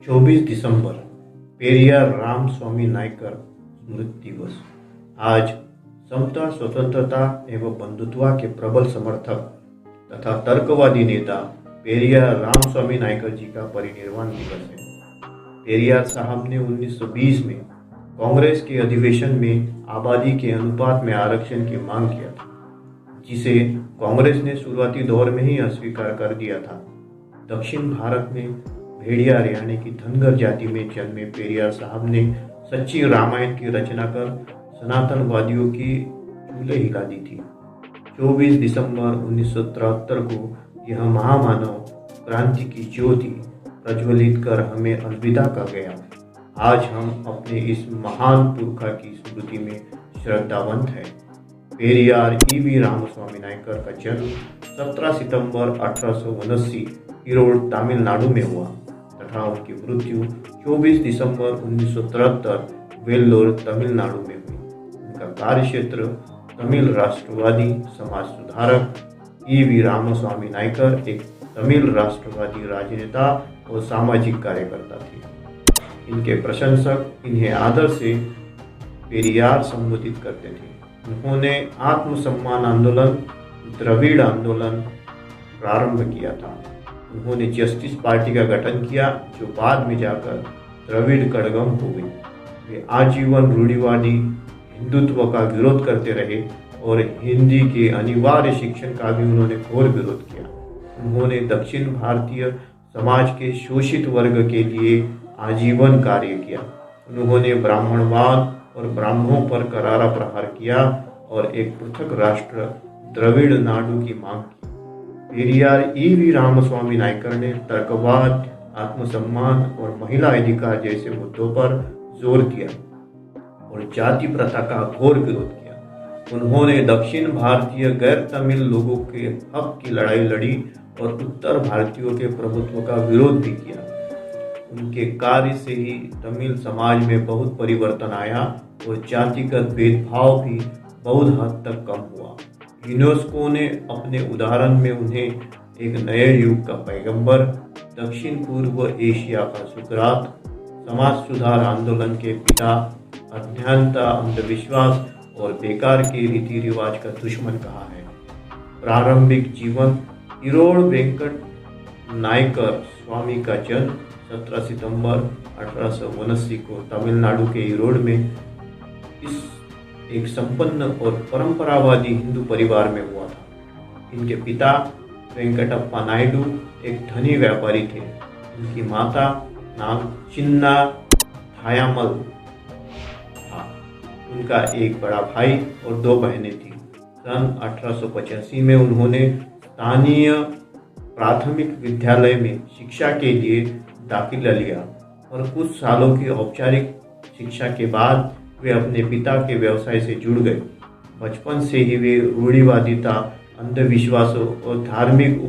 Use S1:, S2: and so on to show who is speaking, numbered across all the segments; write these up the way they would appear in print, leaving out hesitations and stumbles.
S1: 24 दिसंबर पेरियार रामस्वामी नायकर स्मृति दिवस। आज समता, स्वतंत्रता एवं बंधुत्व के प्रबल समर्थक तथा तर्कवादी नेता पेरियार रामस्वामी नायकर जी का परिनिर्वाण दिवस है। पेरियार साहब ने 1920 में कांग्रेस के अधिवेशन में आबादी के अनुपात में आरक्षण की मांग किया था, जिसे कांग्रेस ने शुरुआती दौर में ही अस्वीकार कर दिया था। दक्षिण भारत में भेड़िया हरियाणा की धनगर जाति में जन्मे पेरियार साहब ने सच्ची रामायण की रचना कर सनातनवादियों की चूल्हे हिला दी थी। 24 दिसंबर 1973 को यह महामानव क्रांति की ज्योति प्रज्वलित कर हमें अलविदा कर गया। आज हम अपने इस महान पुरखा की स्मृति में श्रद्धावंत हैं। पेरियार ईवी रामस्वामी नायकर का जन्म 17 सितंबर 1879 ईरोड, तमिलनाडु में हुआ तथा उनकी मृत्यु 24 दिसंबर 1973 वेल्लोर, तमिलनाडु में हुई। उनका कार्यक्षेत्र तमिल राष्ट्रवादी समाज सुधारक ईवी रामस्वामी नायकर एक तमिल राष्ट्रवादी राजनेता और सामाजिक कार्यकर्ता थे। इनके प्रशंसक इन्हें आदर से पेरियार संबोधित करते थे। उन्होंने आत्मसम्मान आंदोलन, द्रविड़ आंदोलन प्रारंभ किया था। उन्होंने जस्टिस पार्टी का गठन किया, जो बाद में जाकर द्रविड़ कड़गम हो गई। वे आजीवन रूढ़िवादी हिंदुत्व का विरोध करते रहे और हिंदी के अनिवार्य शिक्षण का भी उन्होंने घोर विरोध किया। उन्होंने दक्षिण भारतीय समाज के शोषित वर्ग के लिए आजीवन कार्य किया। उन्होंने ब्राह्मणवाद और ब्राह्मणों पर करारा प्रहार किया और एक पृथक राष्ट्र द्रविड़ नाडु की मांग की। पेरियार ईवी रामस्वामी नायकर ने तर्कवाद, आत्मसम्मान और महिला अधिकार जैसे मुद्दों पर जोर दिया और जाति प्रथा का घोर विरोध किया। उन्होंने दक्षिण भारतीय गैर तमिल लोगों के हक की लड़ाई लड़ी और उत्तर भारतीयों के प्रभुत्व का विरोध भी किया। उनके कार्य से ही तमिल समाज में बहुत परिवर्तन आया और जातिगत भेदभाव भी बहुत हद तक कम हुआ। यूनेस्को ने अपने उदाहरण में उन्हें एक नए युग का पैगंबर, दक्षिण पूर्व एशिया का सुकरात, समाज सुधार आंदोलन के पिता, अज्ञानता, अंधविश्वास और बेकार के रीति रिवाज का दुश्मन कहा है। प्रारंभिक जीवन ईरोड वेंकट नायकर स्वामी का जन्म 17 सितंबर 1879 को तमिलनाडु के ईरोड में इस एक संपन्न और परंपरावादी हिंदू परिवार में हुआ था। इनके पिता वेंकटप्पा नायडू एक धनी व्यापारी थे। उनकी माता नाम चिन्ना थायामल था। उनका एक बड़ा भाई और 2 बहनें थीं। सन 1885 में उन्होंने स्थानीय प्राथमिक विद्यालय में शिक्षा के लिए दाखिला लिया और कुछ सालों की औपचारिक शिक्षा के बाद वे अपने पिता के व्यवसाय से जुड़ गए। बचपन से ही वे रूढ़िवादिता, अंधविश्वासों और धार्मिक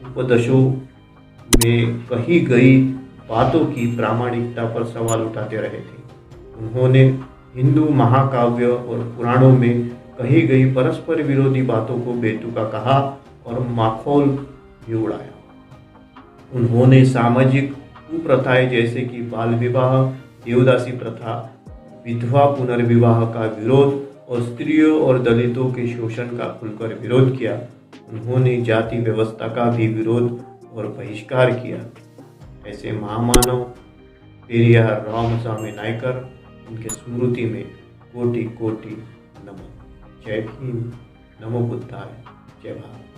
S1: उपदेशों में कही गई बातों की प्रामाणिकता पर सवाल उठाते रहे थे। उन्होंने हिंदू महाकाव्य और पुराणों में कही गई परस्पर विरोधी बातों को बेतुका कहा और माखौल भी उड़ाया। उन्होंने सामाजिक कुप्रथाएं जैसे कि बाल विवाह, देवदासी प्रथा, विधवा पुनर्विवाह का विरोध और स्त्रियों और दलितों के शोषण का खुलकर विरोध किया। उन्होंने जाति व्यवस्था का भी विरोध और बहिष्कार किया। ऐसे महामानव पेरियार रामस्वामी नायकर, उनके स्मृति में कोटि कोटि नमन। जय भीम, नमो बुद्धाय, जय भारत।